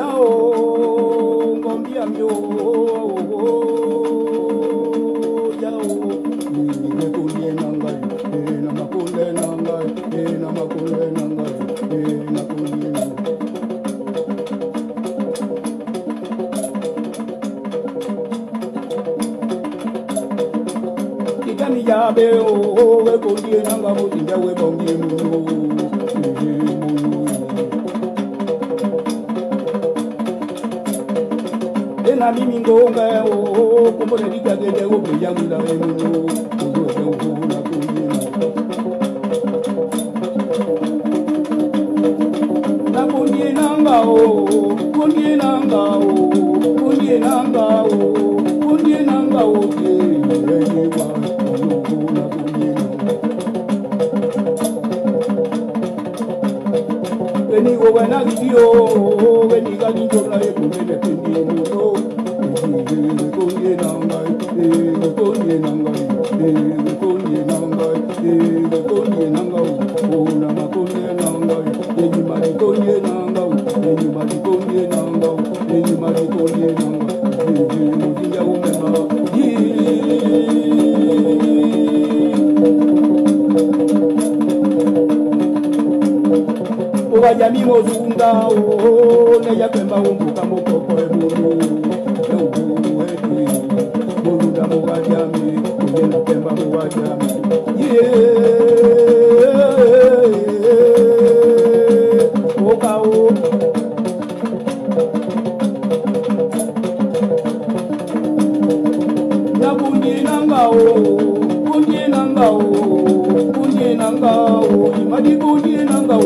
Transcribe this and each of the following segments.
Yao, Gombia Mio, Yao, Nikuye Nangai, Namakule Nangai, Namakule Nangai, Nakuye Nangai. Kikami Yabe, oh, Kuye Nanga, Mutinja, Webongi Munu. Na mimi ngonga o como le diga que te voy a mirar en uno na kunye nanga o kunye nanga o kunye nanga o kunye nanga o ke ni wa na kunye Veni go na video veni ga ni yo la e kunye pendi no Konye nangai, konye nangai, konye nangai, konye nangai, ona makonye nangai, eni mari konye nangai, eni mari konye nangai, eni mari konye nangai, mutinja umema, owa jami mozunda, ne ya pemba umbuka mokoko ebulu. Boluda Mugajami, Kujena Pemba Mugajami. Yeah, Okao. Nakunye Nangao, Kunye Nangao, Kunye Nangao, Imadi Kunye Nangao,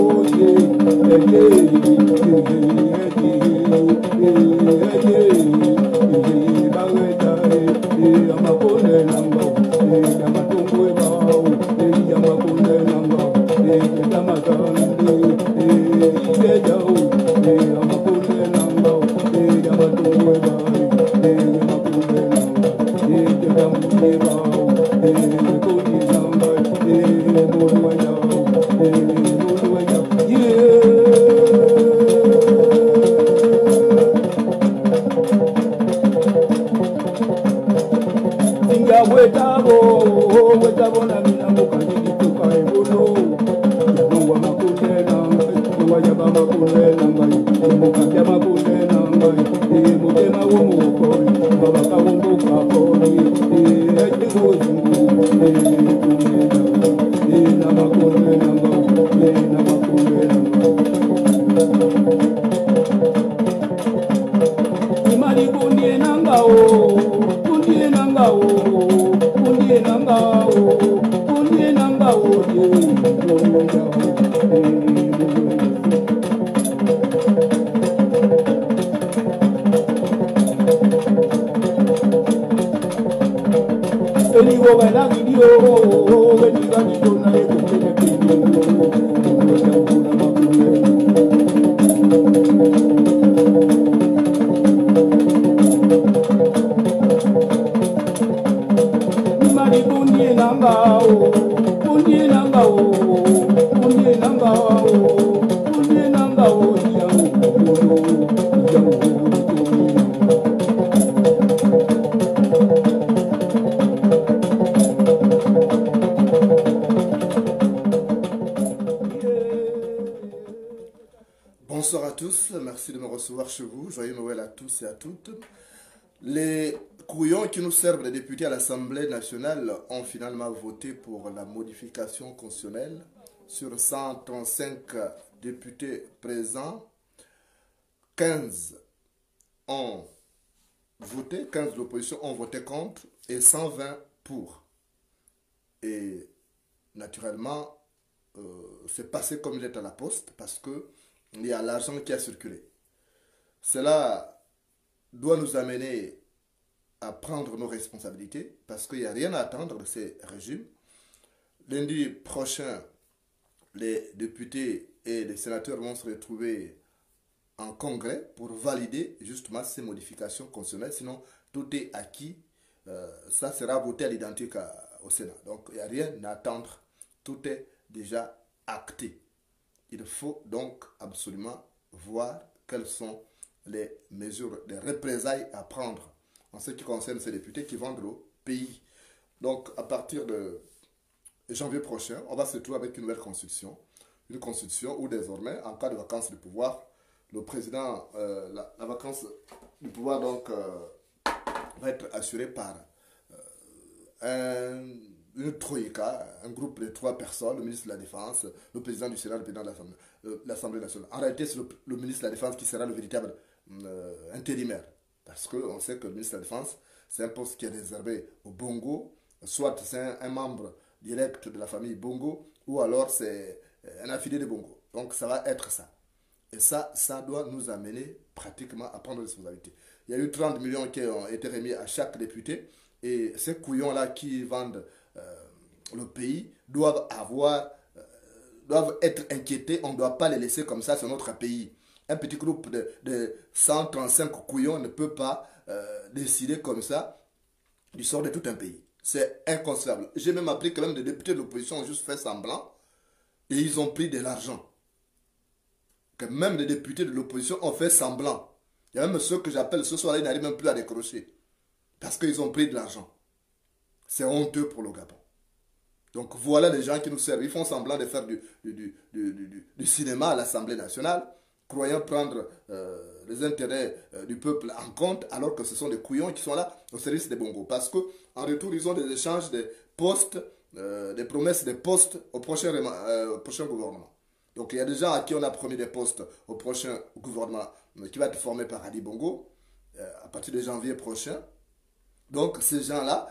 Bonsoir à tous, merci de me recevoir chez vous. Joyeux Noël à tous et à toutes. Les couillons qui nous servent les députés à l'Assemblée nationale ont finalement voté pour la modification constitutionnelle. Sur 135 députés présents, 15 ont voté, 15 de l'opposition ont voté contre et 120 pour. Et naturellement, c'est passé comme il est à la poste parce que il y a l'argent qui a circulé. Cela doit nous amener à prendre nos responsabilités parce qu'il n'y a rien à attendre de ces régimes. Lundi prochain, les députés et les sénateurs vont se retrouver en congrès pour valider justement ces modifications constitutionnelles. Sinon, tout est acquis. Ça sera voté à l'identique au Sénat. Donc, il n'y a rien à attendre. Tout est déjà acté. Il faut donc absolument voir quelles sont les mesures, les représailles à prendre en ce qui concerne ces députés qui vendent le pays. Donc, à partir de janvier prochain, on va se trouver avec une nouvelle constitution. Une constitution où désormais, en cas de vacance du pouvoir, le président, la vacance du pouvoir donc va être assurée par une troïka, un groupe de 3 personnes, le ministre de la Défense, le président du Sénat, le président de l'Assemblée nationale. En réalité, c'est le ministre de la Défense qui sera le véritable intérimaire. Parce qu'on sait que le ministre de la Défense, c'est un poste qui est réservé au Bongo, soit c'est un membre direct de la famille Bongo, ou alors c'est un affilié de Bongo. Donc ça va être ça. Et ça doit nous amener pratiquement à prendre des responsabilités. Il y a eu 30 millions qui ont été remis à chaque député. Et ces couillons-là qui vendent le pays doivent être inquiétés. On ne doit pas les laisser comme ça sur notre pays. Un petit groupe de 135 couillons ne peut pas décider comme ça du sort de tout un pays. C'est inconcevable. J'ai même appris que même des députés de l'opposition ont juste fait semblant et ils ont pris de l'argent. Que même les députés de l'opposition ont fait semblant. Il y a même ceux que j'appelle ce soir-là, ils n'arrivent même plus à décrocher. Parce qu'ils ont pris de l'argent. C'est honteux pour le Gabon. Donc voilà les gens qui nous servent. Ils font semblant de faire du cinéma à l'Assemblée nationale, croyant prendre les intérêts du peuple en compte, alors que ce sont des couillons qui sont là au service des Bongos. Parce qu'en retour, ils ont des échanges de postes, des promesses de postes au prochain gouvernement. Donc il y a des gens à qui on a promis des postes au prochain gouvernement qui va être formé par Ali Bongo à partir de janvier prochain. Donc ces gens-là,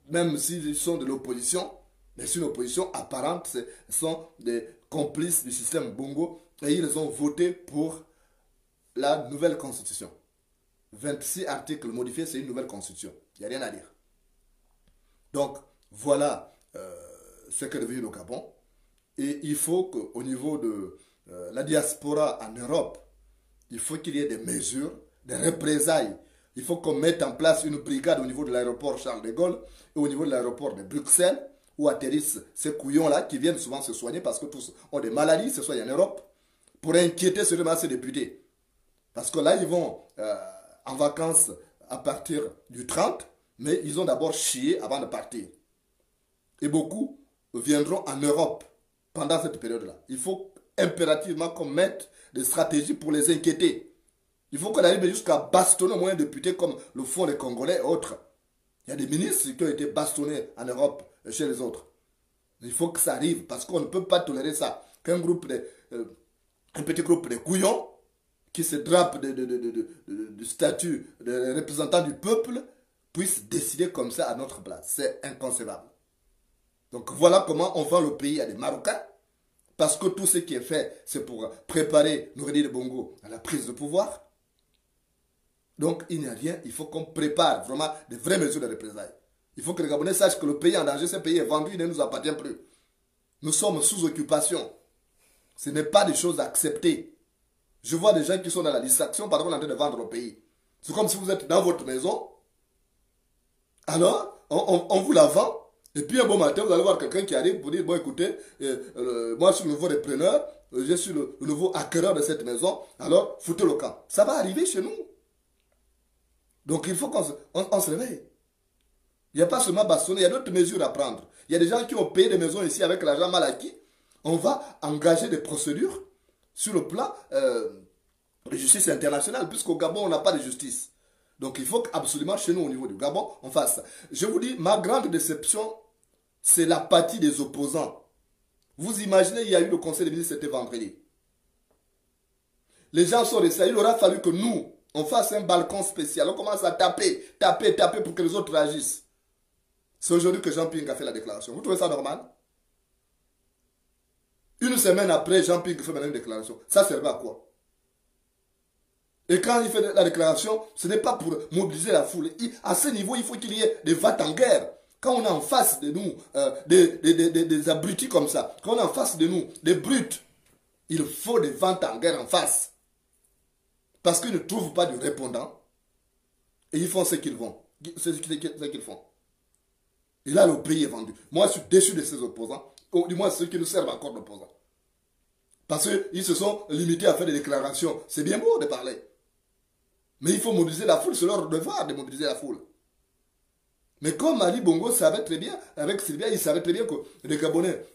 même s'ils sont de l'opposition, mais c'est une opposition apparente, ce sont des complices du système Bongo et ils ont voté pour la nouvelle constitution. 26 articles modifiés, c'est une nouvelle constitution. Il n'y a rien à dire. Donc voilà ce qu'est devenu le Gabon. Et il faut qu'au niveau de la diaspora en Europe, il faut qu'il y ait des mesures, des représailles. Il faut qu'on mette en place une brigade au niveau de l'aéroport Charles de Gaulle et au niveau de l'aéroport de Bruxelles, où atterrissent ces couillons-là qui viennent souvent se soigner parce que tous ont des maladies, se soignent en Europe, pour inquiéter seulement ces députés. Parce que là, ils vont en vacances à partir du 30, mais ils ont d'abord chié avant de partir. Et beaucoup viendront en Europe pendant cette période-là. Il faut impérativement qu'on mette des stratégies pour les inquiéter. Il faut qu'on arrive jusqu'à bastonner au moins des députés comme le font les Congolais et autres. Il y a des ministres qui ont été bastonnés en Europe chez les autres. Il faut que ça arrive parce qu'on ne peut pas tolérer ça. Qu'un petit groupe de couillons qui se drapent du statut de représentant du peuple puisse décider comme ça à notre place. C'est inconcevable. Donc voilà comment on vend le pays à des Marocains. Parce que tout ce qui est fait, c'est pour préparer Noureddin de Bongo à la prise de pouvoir. Donc il n'y a rien, il faut qu'on prépare vraiment de vraies mesures de représailles. Il faut que les Gabonais sachent que le pays est en danger, ce pays est vendu, il ne nous appartient plus. Nous sommes sous occupation. Ce n'est pas des choses acceptées. Je vois des gens qui sont dans la distraction parce qu'on est en train de vendre le pays. C'est comme si vous êtes dans votre maison. Alors, on vous la vend. Et puis un bon matin, vous allez voir quelqu'un qui arrive pour dire, bon écoutez, moi je suis le nouveau repreneur, je suis le nouveau acquéreur de cette maison, alors foutez le camp. Ça va arriver chez nous. Donc il faut qu'on se réveille. Il n'y a pas seulement bastonner, il y a d'autres mesures à prendre. Il y a des gens qui ont payé des maisons ici avec l'argent mal acquis. On va engager des procédures sur le plan de justice internationale, puisqu'au Gabon, on n'a pas de justice. Donc il faut absolument chez nous, au niveau du Gabon, on fasse ça. Je vous dis, ma grande déception, c'est l'apathie des opposants. Vous imaginez, il y a eu le conseil des ministres, c'était vendredi. Les gens sont restés. Il aura fallu que nous, on fasse un balcon spécial. On commence à taper pour que les autres réagissent. C'est aujourd'hui que Jean Ping a fait la déclaration. Vous trouvez ça normal? Une semaine après, Jean Ping fait une déclaration. Ça servait à quoi? Et quand il fait la déclaration, ce n'est pas pour mobiliser la foule. À ce niveau, il faut qu'il y ait des vats en guerre. Quand on est en face de nous, des abrutis comme ça, quand on est en face de nous, des brutes, il faut des vents en guerre en face. Parce qu'ils ne trouvent pas de répondant. Et ils font ce qu'ils font. Et là, le pays est vendu. Moi, je suis déçu de ces opposants. Ou du moins, ceux qui nous servent encore d'opposants. Parce qu'ils se sont limités à faire des déclarations. C'est bien beau de parler. Mais il faut mobiliser la foule, c'est leur devoir de mobiliser la foule. Mais comme Ali Bongo savait très bien, avec Sylvia, il savait très bien que les Gabonais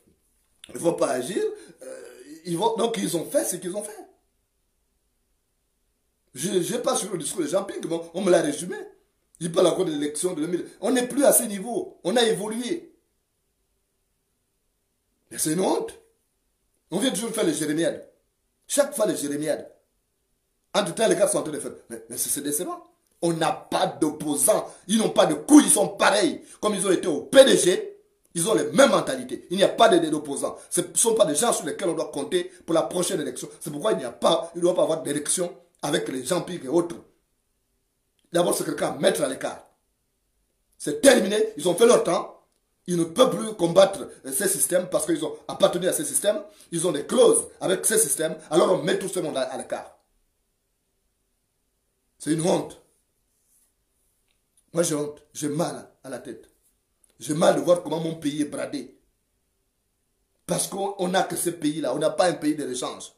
ne vont pas agir. Donc ils ont fait ce qu'ils ont fait. Je n'ai pas suivi le discours de Jean-Ping, on me l'a résumé. Il parle encore de l'élection de 2000. On n'est plus à ce niveau. On a évolué. Mais c'est une honte. On vient toujours faire les jérémiades. Chaque fois les jérémiades. Entre-temps, les gars sont en train de faire. Mais c'est décevant. On n'a pas d'opposants. Ils n'ont pas de couilles. Ils sont pareils. Comme ils ont été au PDG, ils ont les mêmes mentalités. Il n'y a pas d'opposants. Ce ne sont pas des gens sur lesquels on doit compter pour la prochaine élection. C'est pourquoi il ne doit pas avoir d'élection avec les Jean-Pierre et autres. D'abord, c'est quelqu'un à mettre à l'écart. C'est terminé. Ils ont fait leur temps. Ils ne peuvent plus combattre ces systèmes parce qu'ils ont appartenu à ces systèmes. Ils ont des clauses avec ces systèmes. Alors on met tout ce monde à l'écart. C'est une honte. Moi j'ai honte. J'ai mal à la tête. J'ai mal de voir comment mon pays est bradé. Parce qu'on n'a que ce pays-là. On n'a pas un pays de l'échange.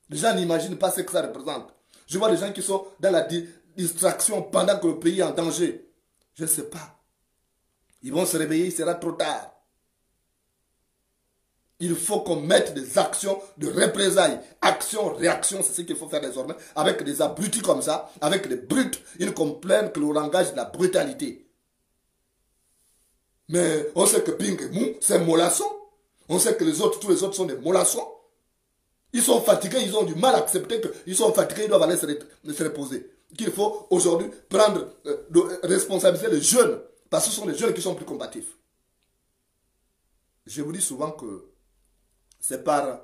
Les gens n'imaginent pas ce que ça représente. Je vois des gens qui sont dans la distraction pendant que le pays est en danger. Je ne sais pas. Ils vont se réveiller, il sera trop tard. Il faut qu'on mette des actions de représailles. Action, réaction, c'est ce qu'il faut faire désormais. Avec des abrutis comme ça, avec des brutes, ils comprennent que le langage de la brutalité. Mais on sait que Ping et Mou, c'est mollasson. On sait que tous les autres sont des mollassons. Ils sont fatigués, ils ont du mal à accepter qu'ils sont fatigués, ils doivent aller se reposer. Qu'il faut aujourd'hui prendre, responsabiliser les jeunes. Parce que ce sont les jeunes qui sont plus combatifs. Je vous dis souvent que c'est par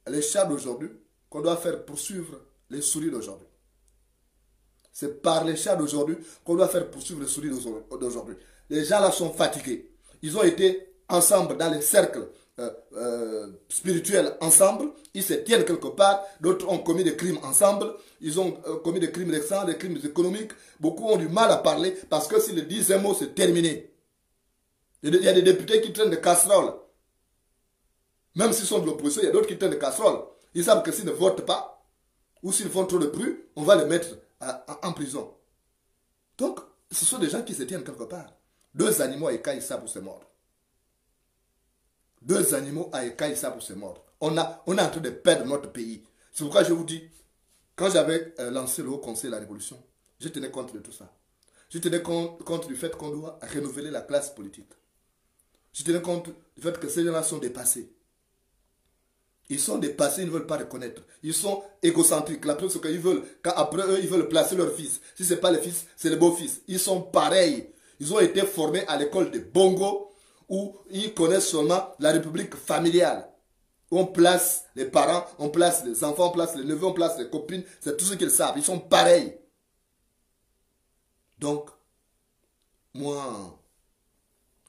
les chats d'aujourd'hui qu'on doit faire poursuivre les souris d'aujourd'hui. C'est par les chats d'aujourd'hui qu'on doit faire poursuivre les souris d'aujourd'hui. Les gens là sont fatigués. Ils ont été ensemble dans les cercles spirituels ensemble. Ils se tiennent quelque part. D'autres ont commis des crimes ensemble. Ils ont commis des crimes récents, des crimes économiques. Beaucoup ont du mal à parler parce que s'ils disent un mot, c'est terminé. Il y a des députés qui traînent des casseroles. Même s'ils sont de l'opposition, il y a d'autres qui traînent des casseroles. Ils savent que s'ils ne votent pas, ou s'ils font trop de bruit, on va les mettre en prison. Donc, ce sont des gens qui se tiennent quelque part. Deux animaux à écailles ça pour se mordre. Deux animaux à écailles ça pour se mordre. On est en train de perdre notre pays. C'est pourquoi je vous dis, quand j'avais lancé le Haut Conseil de la Révolution, je tenais compte de tout ça. Je tenais compte du fait qu'on doit renouveler la classe politique. Je tenais compte du fait que ces gens-là sont dépassés. Ils sont dépassés, ils ne veulent pas reconnaître. Ils sont égocentriques. La preuve, c'est qu'ils veulent, quand après eux, ils veulent placer leur fils. Si ce n'est pas le fils, c'est le beau-fils. Ils sont pareils. Ils ont été formés à l'école de Bongo, où ils connaissent seulement la république familiale. On place les parents, on place les enfants, on place les neveux, on place les copines. C'est tout ce qu'ils savent. Ils sont pareils. Donc, moi,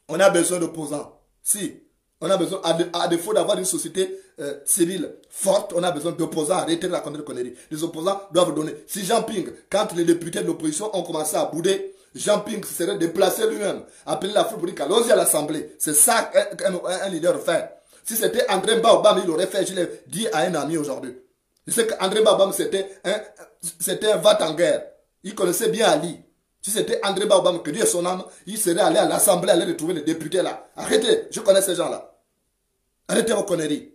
on a besoin d'opposants. Si, on a besoin, à défaut d'avoir une société civile forte, on a besoin d'opposants à arrêter de raconter des conneries. Les opposants doivent donner. Si Jean Ping, quand les députés de l'opposition ont commencé à bouder, Jean Ping se serait déplacé lui-même, appeler la foule pour dire qu'allons-y à l'Assemblée. C'est ça qu'un leader fait. Si c'était André Baobam, il aurait fait, je l'ai dit à un ami aujourd'hui. Je sais qu'André Baobam, c'était un vat en guerre. Il connaissait bien Ali. Si c'était André Baobam, que Dieu est son âme, il serait allé à l'Assemblée, aller retrouver les députés là. Arrêtez, je connais ces gens-là. Arrêtez vos conneries.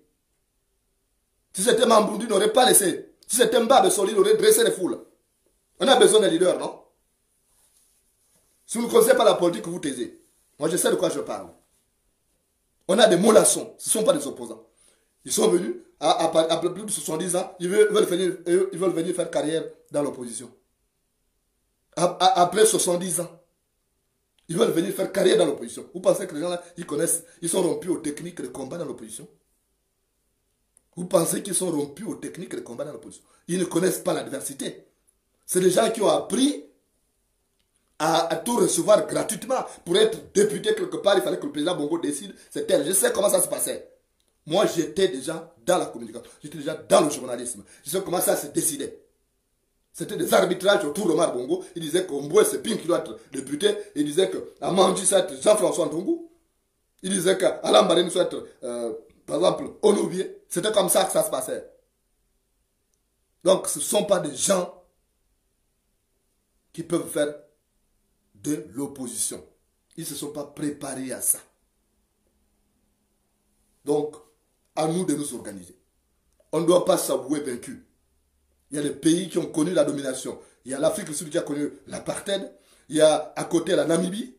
Si c'était Mamboundou, il n'aurait pas laissé. Si c'était Mbabe Soli, il aurait dressé les foules. On a besoin d'un leader, non? Si vous ne connaissez pas la politique, vous taisez. Moi, je sais de quoi je parle. On a des mollassons, ce ne sont pas des opposants. Ils sont venus, à plus de 70 ans, ils veulent venir faire carrière dans l'opposition. Après 70 ans, ils veulent venir faire carrière dans l'opposition. Vous pensez que les gens-là, ils connaissent, ils sont rompus aux techniques de combat dans l'opposition? Vous pensez qu'ils sont rompus aux techniques de combat dans l'opposition? Ils ne connaissent pas l'adversité. C'est des gens qui ont appris à tout recevoir gratuitement. Pour être député quelque part, il fallait que le président Bongo décide. C'est tel. Je sais comment ça se passait. Moi, j'étais déjà dans la communication. J'étais déjà dans le journalisme. Je sais comment ça se décidait. C'était des arbitrages autour de Omar Bongo. Il disait qu'Omboué, c'est Ping qui doit être député. Il disait qu'Amandji, ça doit être Jean-François Ndongou. Il disait qu'Alain Barine, ça doit être, par exemple, Onoubié. C'était comme ça que ça se passait. Donc, ce ne sont pas des gens qui peuvent faire de l'opposition. Ils ne se sont pas préparés à ça. Donc, à nous de nous organiser. On ne doit pas s'avouer vaincu. Il y a des pays qui ont connu la domination. Il y a l'Afrique du Sud qui a connu l'apartheid. Il y a à côté la Namibie.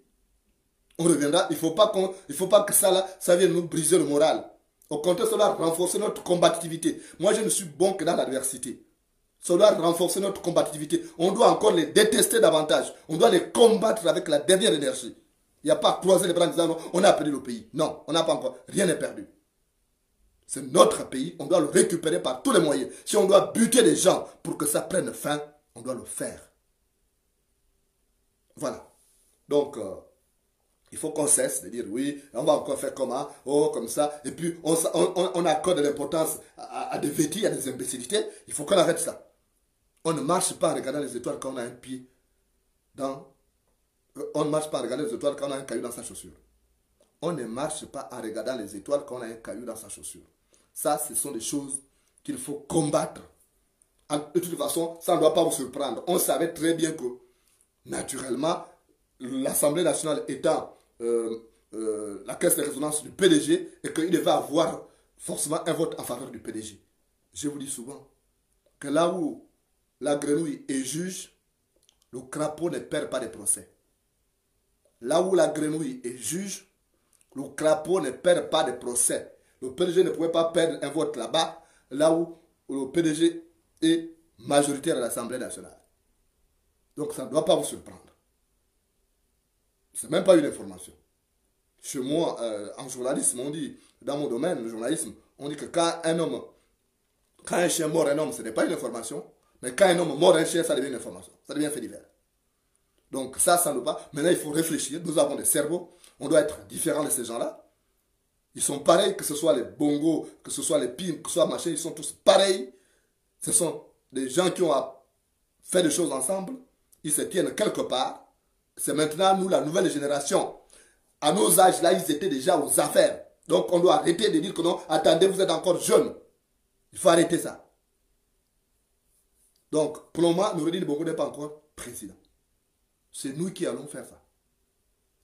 On reviendra. Il ne faut pas que ça vienne nous briser le moral. Au contraire, ça doit renforcer notre combativité. Moi, je ne suis bon que dans l'adversité. Ça doit renforcer notre combativité. On doit encore les détester davantage. On doit les combattre avec la dernière énergie. Il n'y a pas à croiser les bras en disant non, on a perdu le pays. Non, on n'a pas encore. Rien n'est perdu. C'est notre pays. On doit le récupérer par tous les moyens. Si on doit buter les gens pour que ça prenne fin, on doit le faire. Voilà. Donc, il faut qu'on cesse de dire oui, on va encore faire comment, oh, comme ça. Et puis, on accorde de l'importance à des vêtis, à des imbécilités. Il faut qu'on arrête ça. On ne marche pas en regardant les étoiles quand on a un pied dans... On ne marche pas en regardant les étoiles quand on a un caillou dans sa chaussure. On ne marche pas en regardant les étoiles quand on a un caillou dans sa chaussure. Ça, ce sont des choses qu'il faut combattre. De toute façon, ça ne doit pas vous surprendre. On savait très bien que, naturellement, l'Assemblée nationale étant la caisse de résonance du PDG et qu'il devait avoir forcément un vote en faveur du PDG. Je vous dis souvent que là où la grenouille est juge, le crapaud ne perd pas de procès. Là où la grenouille est juge, le crapaud ne perd pas de procès. Le PDG ne pouvait pas perdre un vote là-bas, là où le PDG est majoritaire à l'Assemblée nationale. Donc ça ne doit pas vous surprendre. Ce n'est même pas une information. Chez moi, en journalisme, on dit, dans mon domaine, le journalisme, on dit que quand un chien mord un homme, ce n'est pas une information, mais quand un homme mord un chien, ça devient une information. Ça devient fait divers. Donc ça ne doit pas. Maintenant, il faut réfléchir. Nous avons des cerveaux. On doit être différents de ces gens-là. Ils sont pareils, que ce soit les bongos, que ce soit les pim, que ce soit machin, ils sont tous pareils. Ce sont des gens qui ont fait des choses ensemble. Ils se tiennent quelque part. C'est maintenant, nous, la nouvelle génération. À nos âges, là, ils étaient déjà aux affaires. Donc, on doit arrêter de dire que non, attendez, vous êtes encore jeune. Il faut arrêter ça. Donc, pour le moment, Noureddine Bongo n'est pas encore président. C'est nous qui allons faire ça.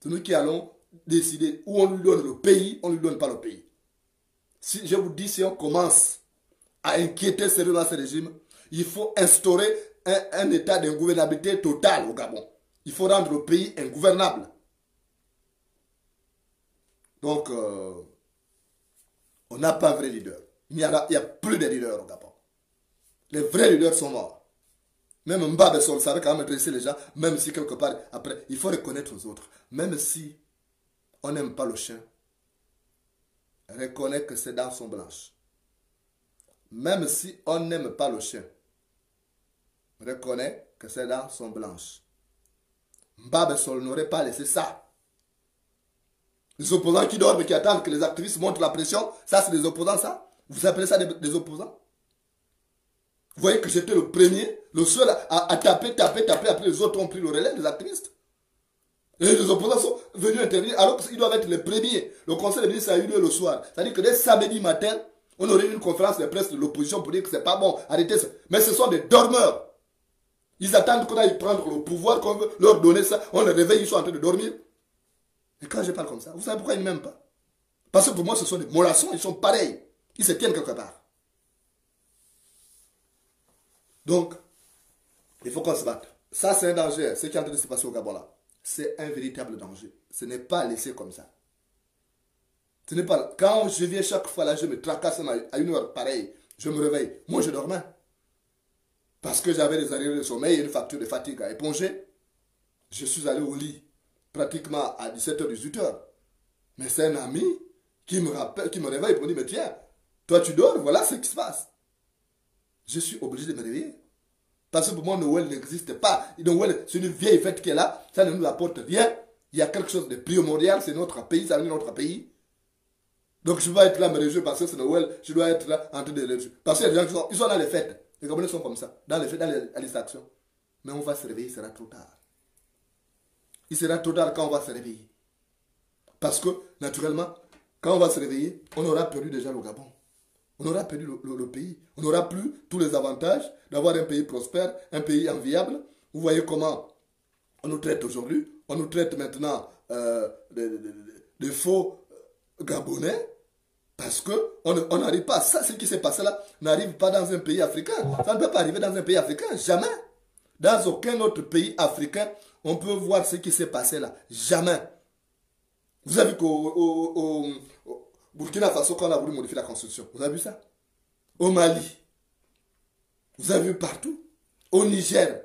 C'est nous qui allons décider où on lui donne le pays, on ne lui donne pas le pays. Si je vous dis, si on commence à inquiéter sérieusement ce régime, il faut instaurer un état d'ingouvernabilité totale au Gabon. Il faut rendre le pays ingouvernable. Donc, on n'a pas un vrai leader. Il n'y a plus de leaders au Gabon. Les vrais leaders sont morts. Même Mbabe Sol savait quand même dresser les gens, même si quelque part, après, il faut reconnaître aux autres. Même si on n'aime pas le chien, reconnaît que ses dents sont blanches. Même si on n'aime pas le chien, reconnaît que ses dents sont blanches. Mbabe Sol n'aurait pas laissé ça. Les opposants qui dorment et qui attendent que les activistes montrent la pression, ça c'est des opposants ça? Vous appelez ça des opposants? Vous voyez que j'étais le premier, le seul à taper, après les autres ont pris le relais, les activistes. Et les opposants sont venus intervenir alors qu'ils doivent être les premiers. Le conseil des ministres a eu lieu le soir. C'est-à-dire que dès samedi matin, on aurait eu une conférence de presse de l'opposition pour dire que c'est pas bon, arrêtez ça. Mais ce sont des dormeurs. Ils attendent qu'on aille prendre le pouvoir, qu'on veut leur donner ça. On les réveille, ils sont en train de dormir. Et quand je parle comme ça, vous savez pourquoi ils ne m'aiment pas? Parce que pour moi, ce sont des mollassons, ils sont pareils. Ils se tiennent quelque part. Donc, il faut qu'on se batte. Ça, c'est un danger. Ce qui est en train de se passer au Gabon là, c'est un véritable danger. Ce n'est pas laissé comme ça. Ce n'est pas... Quand je viens chaque fois là, je me tracasse à une heure pareille. Je me réveille. Moi, je dormais. Parce que j'avais des arriérés de sommeil et une facture de fatigue à éponger. Je suis allé au lit pratiquement à 17h, 18h. Mais c'est un ami qui me rappelle, qui me réveille pour me dire, mais tiens, toi tu dors, voilà ce qui se passe. Je suis obligé de me réveiller. Parce que pour moi, Noël n'existe pas. Noël, c'est une vieille fête qui est là. Ça ne nous apporte rien. Il y a quelque chose de primordial. C'est notre pays. Ça vient de notre pays. Donc, je ne vais pas être là, me réjouir parce que c'est Noël. Je dois être là en train de réjouir. Parce qu'il y a des gens qui sont dans les fêtes. Les Gabonais sont comme ça. Dans les fêtes, dans les distractions. Mais on va se réveiller. Il sera trop tard. Il sera trop tard quand on va se réveiller. Parce que, naturellement, quand on va se réveiller, on aura perdu déjà le Gabon. On aura perdu le pays. On n'aura plus tous les avantages d'avoir un pays prospère, un pays enviable. Vous voyez comment On nous traite aujourd'hui, on nous traite maintenant de faux Gabonais, parce qu'on n'arrive pas, ça, ce qui s'est passé là, n'arrive pas dans un pays africain. Ça ne peut pas arriver dans un pays africain, jamais. Dans aucun autre pays africain, on peut voir ce qui s'est passé là, jamais. Vous avez vu qu'au Burkina Faso, quand on a voulu modifier la constitution, vous avez vu ça? Au Mali, vous avez vu partout. Au Niger.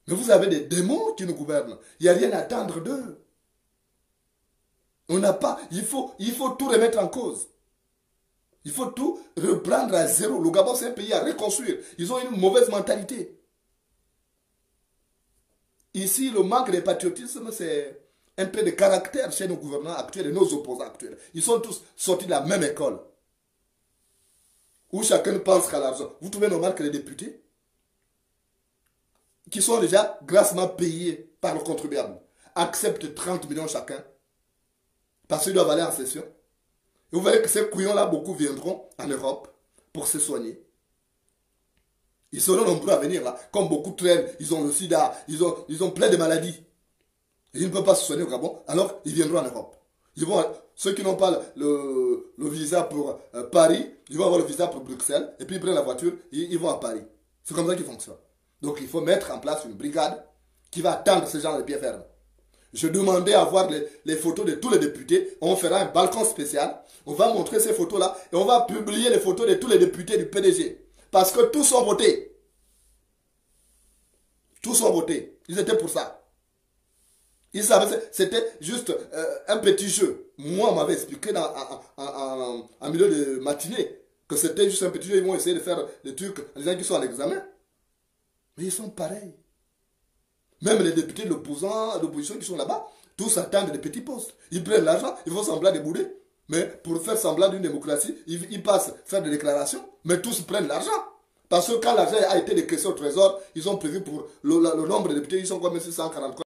Mais vous avez des démons qui nous gouvernent. Il n'y a rien à attendre d'eux. On n'a pas, il faut tout remettre en cause. Il faut tout reprendre à zéro. Le Gabon, c'est un pays à reconstruire. Ils ont une mauvaise mentalité. Ici, le manque de patriotisme, c'est un peu de caractère chez nos gouvernants actuels et nos opposants actuels. Ils sont tous sortis de la même école. Où chacun pense qu'à l'argent. Vous trouvez normal que les députés, qui sont déjà grassement payés par le contribuable, acceptent 30 millions chacun, parce qu'ils doivent aller en session. Et vous verrez que ces couillons-là, beaucoup viendront en Europe pour se soigner. Ils seront nombreux à venir là. Comme beaucoup traînent, ils ont le sida, ils ont plein de maladies. Et ils ne peuvent pas se soigner au Gabon, alors ils viendront en Europe. Ceux qui n'ont pas le visa pour Paris, ils vont avoir le visa pour Bruxelles, et puis ils prennent la voiture, ils vont à Paris. C'est comme ça qu'ils fonctionnent. Donc il faut mettre en place une brigade qui va attendre ces gens les pieds fermes. Je demandais à voir les photos de tous les députés. On fera un balcon spécial. On va montrer ces photos-là et on va publier les photos de tous les députés du PDG. Parce que tous ont voté. Tous ont voté. Ils étaient pour ça. Ils savaient, c'était juste un petit jeu. Moi, on m'avait expliqué en milieu de matinée que c'était juste un petit jeu. Ils vont essayer de faire des trucs, les gens qui sont à l'examen. Mais ils sont pareils. Même les députés de l'opposition qui sont là-bas, tous attendent des petits postes. Ils prennent l'argent, ils font semblant de bouder. Mais pour faire semblant d'une démocratie, ils passent faire des déclarations, mais tous prennent l'argent. Parce que quand l'argent a été décaissé au trésor, ils ont prévu pour le nombre de députés, ils sont comme 643.